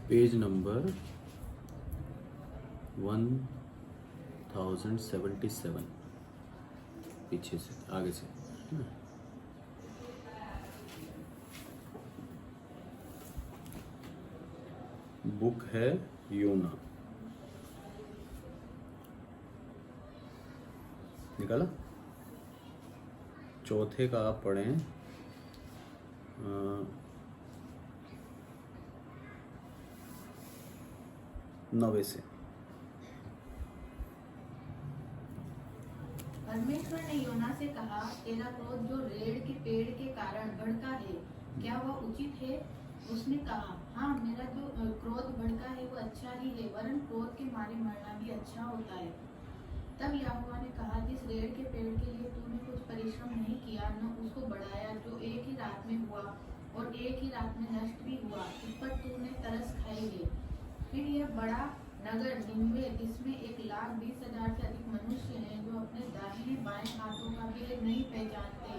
Page number 1077, पीछे से आगे से। बुक है योना, निकाला। चौथे का आप पढ़ें 9 से। परमेश्वर ने योना से कहा, तेरा क्रोध जो रेड़ के पेड़ के कारण भड़का है, क्या वह उचित है? उसने कहा, हाँ, मेरा जो क्रोध भड़का है वो अच्छा ही है, वरन क्रोध के मारे मरना भी अच्छा होता है। तब यहोवा ने कहा, जिस रेड़ के पेड़ के लिए तूने कुछ परिश्रम नहीं किया, न उसको बढ़ाया, जो एक ही रात में हुआ और एक ही रात में नष्ट भी हुआ, उस पर तूने तरस खाई है। फिर यह बड़ा नगर निनवे, जिसमें 1,20,000 से अधिक मनुष्य हैं, जो अपने दाहिने बाएं हाथों का भेद नहीं पहचानते,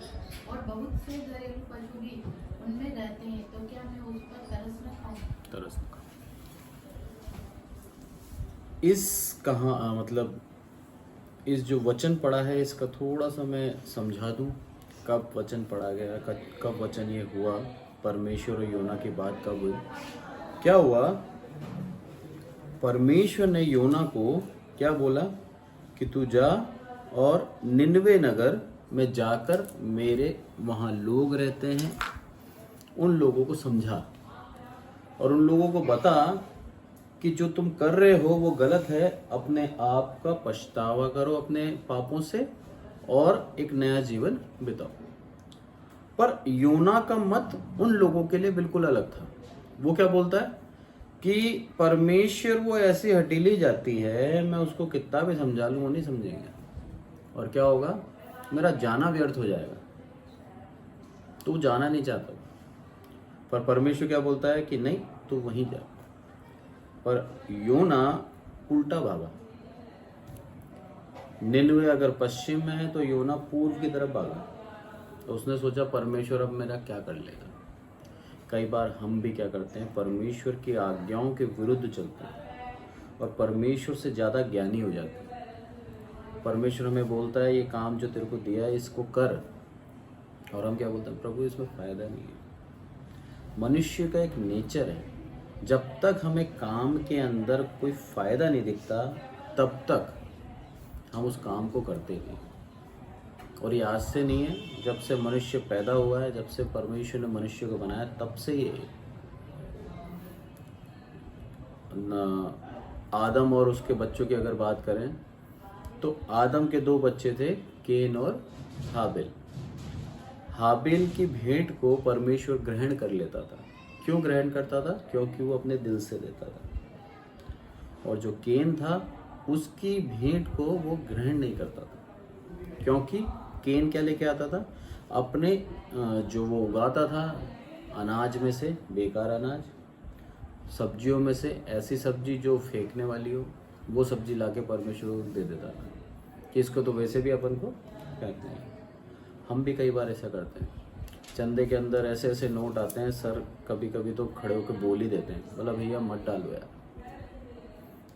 और बहुत से घरेलू पशु भी उनमें रहते हैं, तो क्या मैं उस पर तरस न खाऊं? तरस का इस कहाँ मतलब इस जो वचन पढ़ा है इसका थोड़ा सा मैं समझा दूं। कब वचन पढ़ा गया, कब वचन ये हुआ, परमेश्वर और योना की बात कब हुई, क्या हुआ। परमेश्वर ने योना को क्या बोला कि तू जा और निनवे नगर में जाकर मेरे वहाँ लोग रहते हैं उन लोगों को समझा और उन लोगों को बता कि जो तुम कर रहे हो वो गलत है, अपने आप का पछतावा करो अपने पापों से और एक नया जीवन बिताओ। पर योना का मत उन लोगों के लिए बिल्कुल अलग था। वो क्या बोलता है कि परमेश्वर वो ऐसी हटीली जाती है, मैं उसको कितना भी समझा लूँ वो नहीं समझेंगे, और क्या होगा, मेरा जाना व्यर्थ हो जाएगा। तू जाना नहीं चाहता, पर परमेश्वर क्या बोलता है कि नहीं, तू वहीं जा। पर योना उल्टा भागा। निनवे अगर पश्चिम में है तो योना पूर्व की तरफ भागा। तो उसने सोचा परमेश्वर अब मेरा क्या कर लेगा। कई बार हम भी क्या करते हैं, परमेश्वर की आज्ञाओं के विरुद्ध चलते हैं और परमेश्वर से ज़्यादा ज्ञानी हो जाते हैं। परमेश्वर हमें बोलता है ये काम जो तेरे को दिया है इसको कर, और हम क्या बोलते हैं, प्रभु इसमें फ़ायदा नहीं है। मनुष्य का एक नेचर है, जब तक हमें काम के अंदर कोई फ़ायदा नहीं दिखता तब तक हम उस काम को करते हैं। और ये आज से नहीं है, जब से मनुष्य पैदा हुआ है, जब से परमेश्वर ने मनुष्य को बनाया तब से ये न। आदम और उसके बच्चों की अगर बात करें तो आदम के 2 बच्चे थे, केन और हाबिल। हाबिल की भेंट को परमेश्वर ग्रहण कर लेता था। क्यों ग्रहण करता था? क्योंकि वो अपने दिल से देता था। और जो केन था उसकी भेंट को वो ग्रहण नहीं करता था, क्योंकि केन क्या लेके आता था, अपने जो वो उगाता था अनाज में से, बेकार अनाज, सब्जियों में से ऐसी सब्जी जो फेंकने वाली हो, वो सब्जी लाके परमेश्वर को दे देता था कि इसको तो वैसे भी अपन को फेंकना है। हम भी कई बार ऐसा करते हैं, चंदे के अंदर ऐसे ऐसे नोट आते हैं, सर कभी कभी तो खड़े होकर बोल ही देते हैं, बोला भैया मत डालो यार,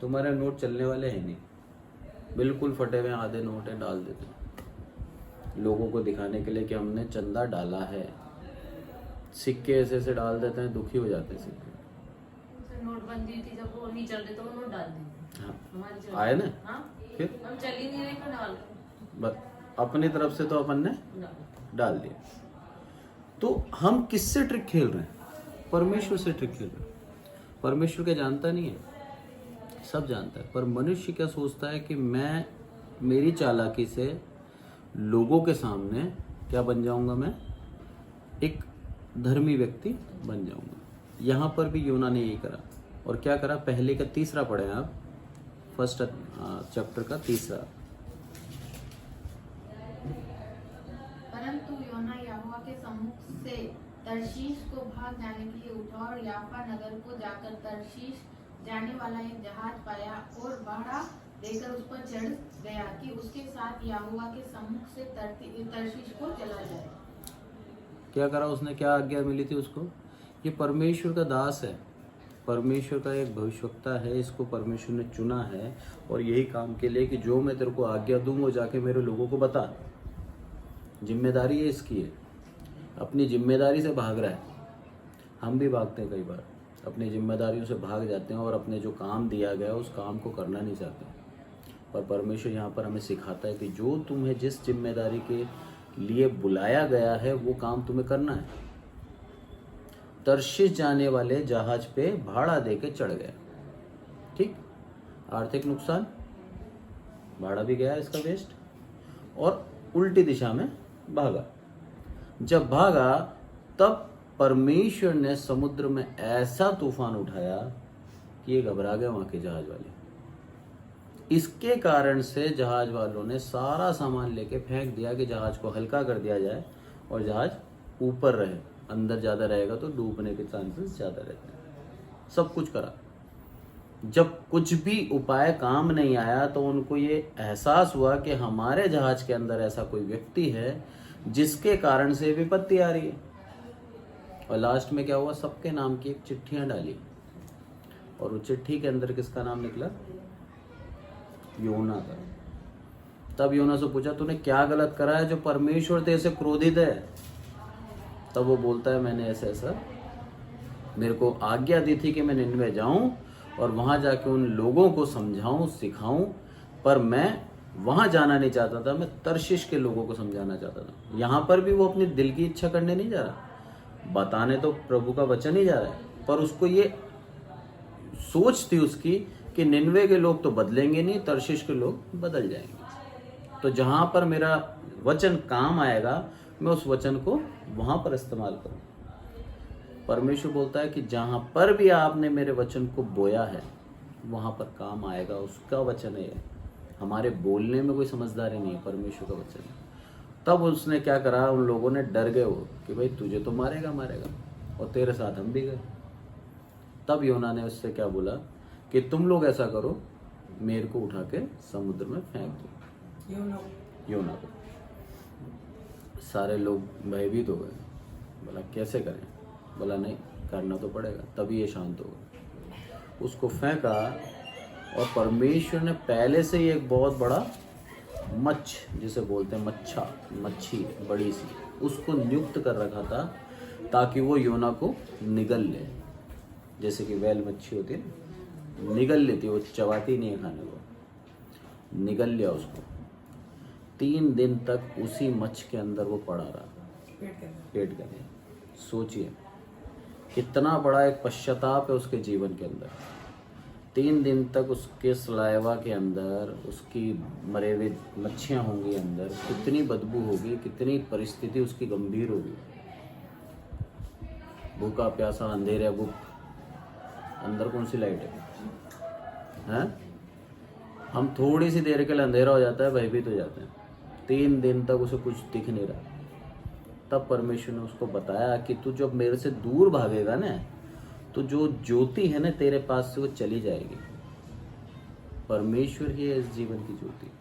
तुम्हारे नोट चलने वाले हैं नहीं, बिल्कुल फटे हुए आधे नोट हैं, डाल देते हैं लोगों को दिखाने के लिए कि हमने चंदा डाला है। सिक्के ऐसे ऐसे डाल देते हैं, दुखी हो जाते हैं सिक्के। नोटबंदी थी जब वो नहीं चल रहे तो वो नोट डाल देते। हाँ आए ना, हाँ? फिर हम चल ही नहीं रहे तो डाल बस अपनी तरफ से तो अपन ने डाल दिया। तो हम किससे ट्रिक खेल रहे हैं? परमेश्वर से ट्रिक खेल रहे हैं। परमेश्वर क्या जानता नहीं है? सब जानता है। पर मनुष्य क्या सोचता है कि मैं मेरी चालाकी से लोगों के सामने क्या बन जाऊंगा, मैं एक धर्मी व्यक्ति बन जाऊंगा। यहाँ पर भी योना ने यही करा। और क्या करा, पहले का 3 पढ़े आप, फर्स्ट चैप्टर का 3। परंतु योना यहोवा के सम्मुख से तर्शीश को भाग जाने के लिए उठा और याफा नगर को जाकर तर्शीश जाने वाला एक जहाज पाया और भाड़ा देकर उस पर चढ़ गया कि उसके साथ यहोवा के सम्मुख से तर्शीश को चला जाए। क्या करा उसने, क्या आज्ञा मिली थी उसको? ये परमेश्वर का दास है, परमेश्वर का एक भविष्यवक्ता है, इसको परमेश्वर ने चुना है और यही काम के लिए कि जो मैं तेरे को आज्ञा दूँ वो जाके मेरे लोगों को बता। जिम्मेदारी है इसकी है, अपनी जिम्मेदारी से भाग रहा है। हम भी भागते हैं कई बार, अपनी जिम्मेदारियों से भाग जाते हैं और अपने जो काम दिया गया उस काम को करना नहीं चाहते। पर परमेश्वर यहाँ पर हमें सिखाता है कि जो तुम्हें जिस जिम्मेदारी के लिए बुलाया गया है वो काम तुम्हें करना है। तर्शीश जाने वाले जहाज पे भाड़ा दे के चढ़ गया, ठीक, आर्थिक नुकसान, भाड़ा भी गया इसका वेस्ट, और उल्टी दिशा में भागा। जब भागा तब परमेश्वर ने समुद्र में ऐसा तूफान उठाया कि ये घबरा गए वहां के जहाज वाले। इसके कारण से जहाज वालों ने सारा सामान लेके फेंक दिया कि जहाज को हल्का कर दिया जाए और जहाज ऊपर रहे, अंदर ज़्यादा रहेगा तो डूबने के चांसेस ज़्यादा रहते हैं। सब कुछ करा, जब कुछ भी उपाय काम नहीं आया तो उनको ये एहसास हुआ कि हमारे जहाज के अंदर ऐसा कोई व्यक्ति है जिसके कारण से विपत्ति आ रही है। और लास्ट में क्या हुआ, सबके नाम की एक चिट्ठियां डाली और वो चिट्ठी के अंदर किसका नाम निकला, योना का। तब योना से पूछा तूने क्या गलत करा है जो परमेश्वर तेरे से क्रोधित है। तब वो बोलता है मैंने ऐसा ऐसा, मेरे को आज्ञा दी थी कि मैं निनवे जाऊं और वहां जाके उन लोगों को समझाऊं सिखाऊं, पर मैं वहां जाना नहीं चाहता था, मैं तर्शीश के लोगों को समझाना चाहता था। यहाँ पर भी वो अपनी दिल की इच्छा करने नहीं जा रहा, बताने तो प्रभु का वचन ही जा रहा है, पर उसको ये सोच थी उसकी कि निनवे के लोग तो बदलेंगे नहीं, तर्शीश के लोग बदल जाएंगे। तो जहां पर मेरा वचन काम आएगा मैं उस वचन को वहां पर इस्तेमाल करूं। परमेश्वर बोलता है कि जहां पर भी आपने मेरे वचन को बोया है वहां पर काम आएगा, उसका वचन है। हमारे बोलने में कोई समझदारी नहीं है, परमेश्वर का वचन है। तब उसने क्या करा, उन लोगों ने डर गए वो कि भाई तुझे तो मारेगा और तेरे साथ हम भी गए। तब योना ने उससे क्या बोला कि तुम लोग ऐसा करो, मेरे को उठा के समुद्र में फेंक दो। योना को सारे लोग भयभीत हो गए, बोला कैसे करें, बोला नहीं करना तो पड़ेगा, तभी ये शांत होगा। उसको फेंका और परमेश्वर ने पहले से ही एक बहुत बड़ा जिसे बोलते हैं मच्छी बड़ी सी, उसको नियुक्त कर रखा था ताकि वो योना को निगल ले। जैसे कि वेल मच्छी होती है, निगल लेती, वो चबाती नहीं है खाने को, निगल लिया उसको। 3 दिन तक उसी मच्छ के अंदर वो पड़ा रहा, पेट के अंदर। सोचिए कितना बड़ा एक पश्चाताप है उसके जीवन के अंदर। 3 दिन तक उसके सलाइवा के अंदर उसकी मरे हुए मच्छियाँ होंगी अंदर, कितनी बदबू होगी, कितनी परिस्थिति उसकी गंभीर होगी। भूखा प्यासा अंधेरे गुप्त, अंदर कौन सी लाइट है? हम थोड़ी सी देर के लिए अंधेरा हो जाता है, भयभीत हो जाते हैं। 3 दिन तक उसे कुछ दिख नहीं रहा। तब परमेश्वर ने उसको बताया कि तू जब मेरे से दूर भागेगा ना तो जो ज्योति है ना तेरे पास से वो चली जाएगी। परमेश्वर ही है इस जीवन की ज्योति।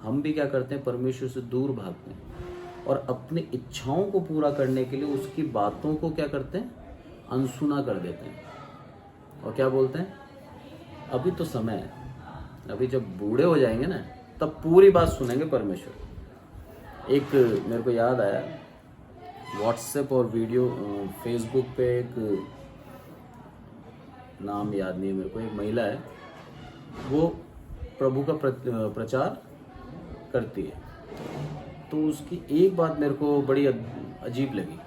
हम भी क्या करते हैं, परमेश्वर से दूर भागते हैं और अपनी इच्छाओं को पूरा करने के लिए उसकी बातों को क्या करते हैं, अनसुना कर देते हैं। और क्या बोलते हैं, अभी तो समय है, अभी जब बूढ़े हो जाएंगे ना तब पूरी बात सुनेंगे परमेश्वर। एक मेरे को याद आया, व्हाट्सएप और वीडियो फेसबुक पे एक नाम याद नहीं है मेरे को, एक महिला है, वो प्रभु का प्रचार करती है। तो उसकी एक बात मेरे को बड़ी अजीब लगी।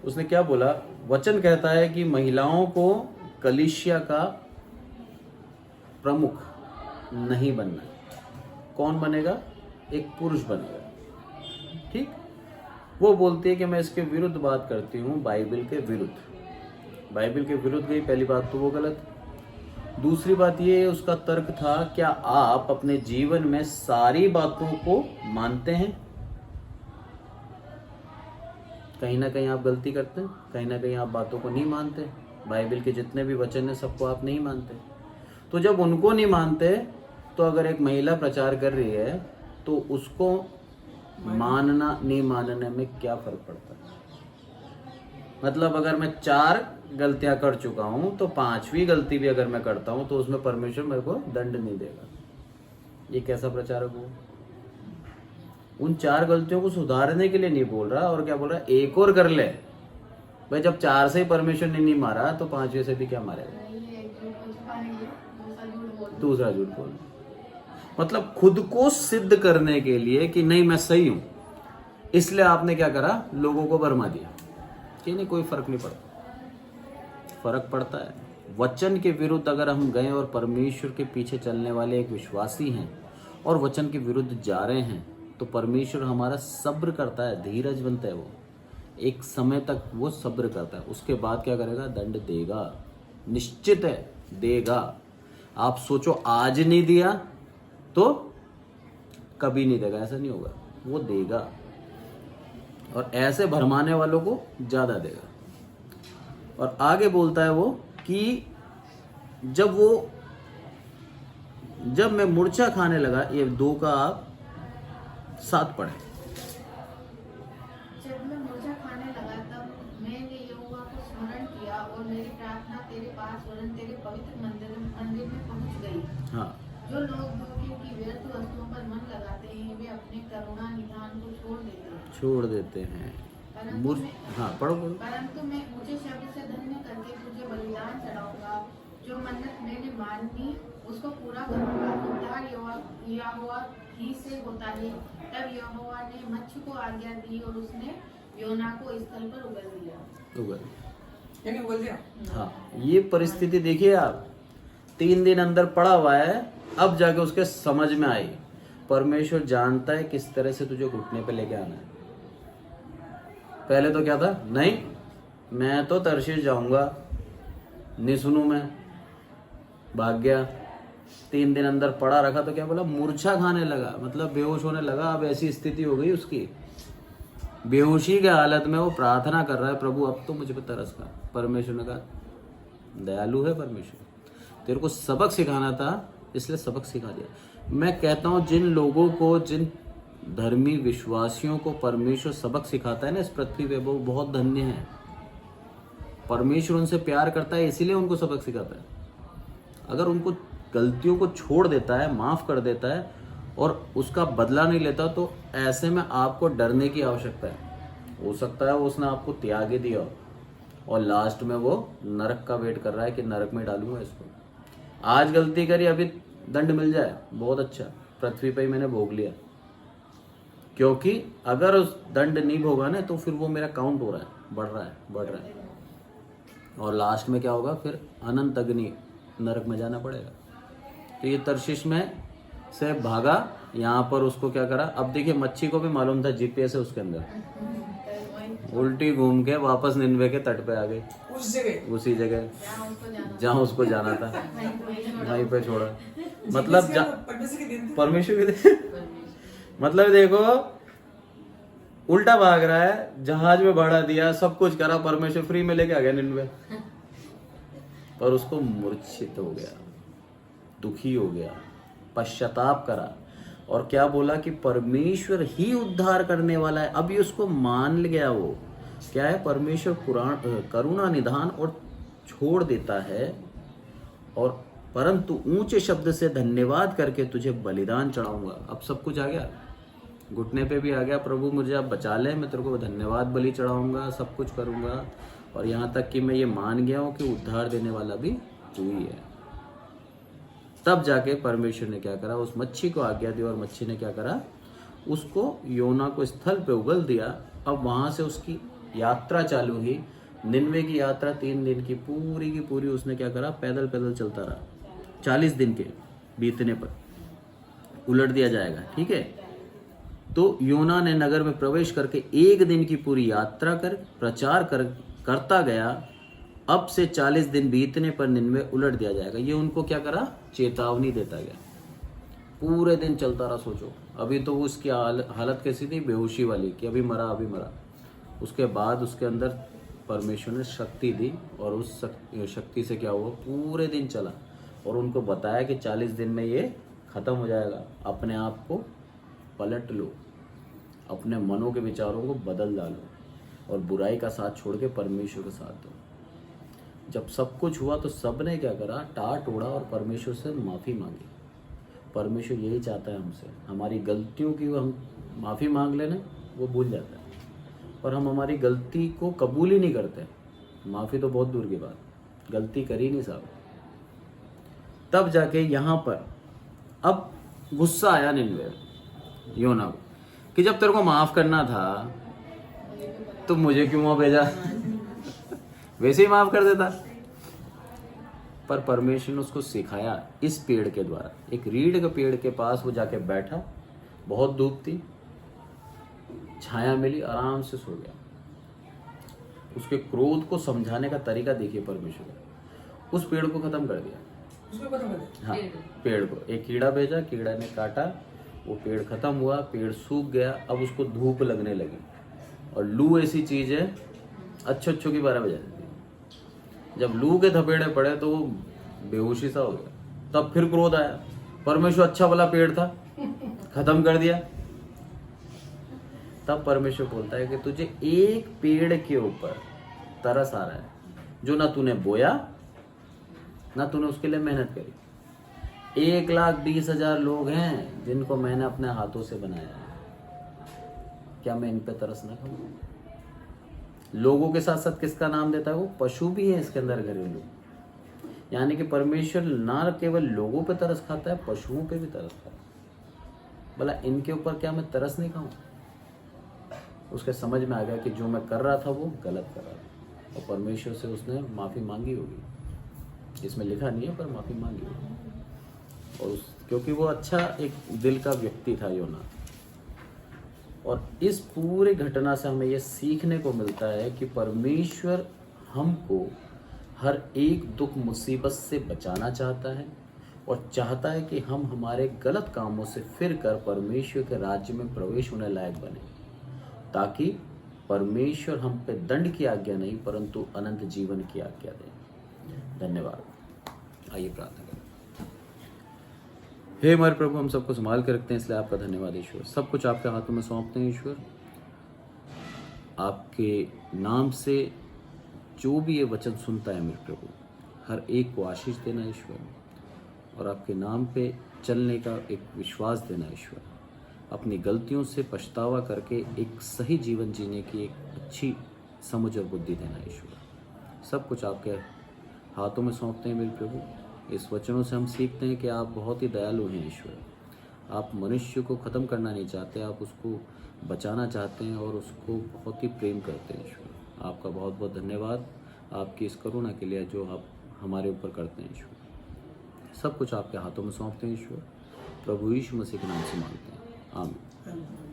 उसने क्या बोला, वचन कहता है कि महिलाओं को कलीसिया का प्रमुख नहीं बनना। कौन बनेगा? एक पुरुष बनेगा, ठीक। वो बोलती है कि मैं इसके विरुद्ध बात करती हूँ, बाइबल के विरुद्ध। बाइबल के विरुद्ध गई, पहली बात तो वो गलत। दूसरी बात ये उसका तर्क था, क्या आप अपने जीवन में सारी बातों को मानते हैं? कहीं ना कहीं आप गलती करते हैं, कहीं ना कहीं आप बातों को नहीं मानते। बाइबल के जितने भी वचन हैं सबको आप नहीं मानते। तो जब उनको नहीं मानते तो अगर एक महिला प्रचार कर रही है तो उसको मानना नहीं मानने में क्या फर्क पड़ता है? मतलब अगर मैं 4 गलतियां कर चुका हूं तो 5वीं गलती भी अगर मैं करता हूं तो उसमें परमेश्वर मेरे को दंड नहीं देगा। ये कैसा प्रचारक हुआ? उन 4 गलतियों को सुधारने के लिए नहीं बोल रहा, और क्या बोल रहा है, एक और कर ले। भाई जब 4 से ही परमेश्वर ने नहीं मारा तो 5वें से भी क्या मारेगा? ये एक झूठ को छुपाने के लिए दूसरा झूठ बोल दो। दूसरा झूठ बोल, मतलब खुद को सिद्ध करने के लिए कि नहीं मैं सही हूं, इसलिए आपने क्या करा, लोगों को भरमा दिया कि नहीं कोई फर्क नहीं पड़ता। फर्क पड़ता है। वचन के विरुद्ध अगर हम गए और परमेश्वर के पीछे चलने वाले एक विश्वासी हैं और वचन के विरुद्ध जा रहे हैं तो परमेश्वर हमारा सब्र करता है, धीरज बनता है। वो एक समय तक वो सब्र करता है, उसके बाद क्या करेगा, दंड देगा, निश्चित है देगा। आप सोचो आज नहीं दिया तो कभी नहीं देगा, ऐसा नहीं होगा, वो देगा। और ऐसे भरमाने वालों को ज्यादा देगा। और आगे बोलता है वो कि जब मैं मूर्छा खाने लगा, ये 2 का आप 7 पढ़े। जब मैं मूर्छा खाने लगा तब मैंने यहोवा को स्मरण किया और मेरी प्रार्थना तेरे पास वरन तेरे पवित्र मंदिर में पहुंच गई। हाँ, जो लोग धोखे की व्यर्थ वस्तुओं पर मन लगाते हैं वे अपने करुणा निधान को छोड़ देते हैं। हाँ पढ़ो। परंतु मैं ऊंचे शब्द से धन्य करके तुझे बलिदान चढ़ाऊंगा। जो मन्नत मैंने मानी उसको पूरा करूंगा। उद्धार यहोवा ही से होता है। तब यहोवा ने मच्छी को आज्ञा दी और उसने योना को स्थल पर उगल दिया। हाँ, ये परिस्थिति देखिए आप, 3 दिन अंदर पड़ा हुआ है, अब जाके उसके समझ में आई। परमेश्वर जानता है किस तरह से तुझे घुटने पे लेके आना है। पहले तो क्या था, नहीं मैं तो तर्शीश जाऊंगा, नहीं सुनू मैं, भाग गया। 3 दिन अंदर पड़ा रखा तो क्या बोला, मूर्छा खाने लगा, मतलब बेहोश होने लगा। अब ऐसी स्थिति हो गई उसकी, बेहोशी के हालत में वो प्रार्थना कर रहा है, प्रभु अब तो मुझे पे तरस खा। परमेश्वर ने कहा, दयालु है परमेश्वर, तेरे को सबक सिखाना था इसलिए सबक सिखा दिया। मैं कहता हूं जिन लोगों को, जिन धर्मी विश्वासियों को परमेश्वर सबक सिखाता है ना इस पृथ्वी पे, वो बहुत धन्य है। परमेश्वर उनसे प्यार करता है इसीलिए उनको सबक सिखाता है। अगर उनको गलतियों को छोड़ देता है, माफ कर देता है और उसका बदला नहीं लेता, तो ऐसे में आपको डरने की आवश्यकता है। हो सकता है उसने आपको त्याग ही दिया और लास्ट में वो नरक का वेट कर रहा है कि नरक में डालूंगा इसको। आज गलती करी, अभी दंड मिल जाए, बहुत अच्छा, पृथ्वी पे ही मैंने भोग लिया। क्योंकि अगर उस दंड नहीं भोगा ना तो फिर वो मेरा काउंट हो रहा है, बढ़ रहा है और लास्ट में क्या होगा, फिर अनंत अग्नि नरक में जाना पड़ेगा। तो ये तर्शीश में से भागा, यहाँ पर उसको क्या करा। अब देखिए मच्छी को भी मालूम था जीपीएस है उसके अंदर, उल्टी घूम के वापस निन्वे के तट पे आ गई, उसी जगह जहाँ उसको जाना था, वहीं पे छोड़ा। मतलब परमेश्वर के मतलब देखो उल्टा भाग रहा है, जहाज में बढ़ा दिया, सब कुछ करा, परमेश्वर फ्री में लेके आ गया निन्वे, पर उसको मूर्छित हो गया, दुखी हो गया, पश्चाताप करा और क्या बोला कि परमेश्वर ही उद्धार करने वाला है। अभी उसको मान गया, वो क्या है, परमेश्वर करुणा निधान और छोड़ देता है, और परंतु ऊंचे शब्द से धन्यवाद करके तुझे बलिदान चढ़ाऊंगा। अब सब कुछ आ गया, घुटने पे भी आ गया, प्रभु मुझे आप बचा ले, मैं तेरे को धन्यवाद बलि चढ़ाऊंगा, सब कुछ करूंगा। और यहाँ तक कि मैं ये मान गया हूँ कि उद्धार देने वाला भी तू ही है। तब जाके परमेश्वर ने क्या करा, उस मच्छी को आज्ञा दी और मच्छी ने क्या करा, उसको योना को स्थल पे उगल दिया। अब वहां से उसकी यात्रा चालू हुई, निन्वे की यात्रा 3 दिन की पूरी उसने क्या करा, पैदल पैदल चलता रहा। 40 दिन के बीतने पर उलट दिया जाएगा, ठीक है। तो योना ने नगर में प्रवेश करके 1 दिन की पूरी यात्रा कर प्रचार करता गया। अब से 40 दिन बीतने पर निन्वे उलट दिया जाएगा। ये उनको क्या करा, चेतावनी देता गया। पूरे दिन चलता रहा। सोचो अभी तो उसकी हालत कैसी थी, बेहोशी वाली, कि अभी मरा। उसके बाद उसके अंदर परमेश्वर ने शक्ति दी और उस शक्ति से क्या हुआ, पूरे दिन चला और उनको बताया कि 40 दिन में ये खत्म हो जाएगा। अपने आप को पलट लो, अपने मनों के विचारों को बदल डालो। और बुराई का साथ छोड़ के परमेश्वर का साथ दो। जब सब कुछ हुआ तो सब ने क्या करा, टाट ओढ़ा और परमेश्वर से माफ़ी मांगी। परमेश्वर यही चाहता है हमसे, हमारी गलतियों की वो हम माफ़ी मांग लेना, वो भूल जाता है, और हम हमारी गलती को कबूल ही नहीं करते। माफ़ी तो बहुत दूर की बात, गलती कर ही नहीं साहब। तब जाके यहाँ पर अब गुस्सा आया निन्वे योना को कि जब तेरे को माफ़ करना था तो मुझे क्यों वहाँ भेजा, वैसे ही माफ़ कर देता। पर परमेश्वर ने उसको सिखाया इस पेड़ के द्वारा। एक रीढ़ के पेड़ के पास वो जाके बैठा, बहुत धूप थी, छाया मिली, आराम से सो गया। उसके क्रोध को समझाने का तरीका देखिए परमेश्वर ने, उस पेड़ को खत्म कर दिया। हाँ, पेड़ को एक कीड़ा भेजा, कीड़ा ने काटा, वो पेड़ खत्म हुआ, पेड़ सूख गया। अब उसको धूप लगने लगी, और लू ऐसी चीज है अच्छों की 12 बजा देती है। जब लू के थपेड़े पड़े तो वो बेहोशी सा हो गया। तब फिर क्रोध आया, परमेश्वर अच्छा वाला पेड़ था, खत्म कर दिया। तब परमेश्वर बोलता है कि तुझे एक पेड़ के ऊपर तरस आ रहा है जो ना तूने बोया ना तूने उसके लिए मेहनत करी। 1,20,000 लोग हैं जिनको मैंने अपने हाथों से बनाया है, क्या मैं इन पे तरस ना खाऊं? लोगों के साथ साथ किसका नाम देता है वो? पशु भी है इसके अंदर, घरेलू। यानी कि परमेश्वर ना केवल लोगों पे तरस खाता है, पशुओं पे भी तरस खाता है। भला इनके ऊपर क्या मैं तरस नहीं खाऊं? उसके समझ में आ गया कि जो मैं कर रहा था वो गलत कर रहा था, और परमेश्वर से उसने माफ़ी मांगी होगी। इसमें लिखा नहीं है पर माफ़ी मांगी होगी, और क्योंकि वो अच्छा एक दिल का व्यक्ति था योना। और इस पूरी घटना से हमें यह सीखने को मिलता है कि परमेश्वर हमको हर एक दुख मुसीबत से बचाना चाहता है, और चाहता है कि हम हमारे गलत कामों से फिर कर परमेश्वर के राज्य में प्रवेश होने लायक बने, ताकि परमेश्वर हम पे दंड की आज्ञा नहीं परंतु अनंत जीवन की आज्ञा दें। धन्यवाद। आइए प्रार्थना करें। हे हमारे प्रभु, हम सबको संभाल के रखते हैं, इसलिए आपका धन्यवाद ईश्वर। सब कुछ आपके हाथों में सौंपते हैं ईश्वर। आपके नाम से जो भी ये वचन सुनता है मेरे प्रभु, हर एक को आशीष देना ईश्वर, और आपके नाम पे चलने का एक विश्वास देना ईश्वर। अपनी गलतियों से पछतावा करके एक सही जीवन जीने की एक अच्छी समझ और बुद्धि देना ईश्वर। सब कुछ आपके हाथों में सौंपते हैं मेरे प्रभु। इस वचनों से हम सीखते हैं कि आप बहुत ही दयालु हैं ईश्वर। आप मनुष्य को ख़त्म करना नहीं चाहते, आप उसको बचाना चाहते हैं और उसको बहुत ही प्रेम करते हैं ईश्वर। आपका बहुत बहुत धन्यवाद आपकी इस करुणा के लिए जो आप हमारे ऊपर करते हैं ईश्वर। सब कुछ आपके हाथों में सौंपते हैं ईश्वर। प्रभु यीशु मसीह के नाम से मांगते हैं, आमीन।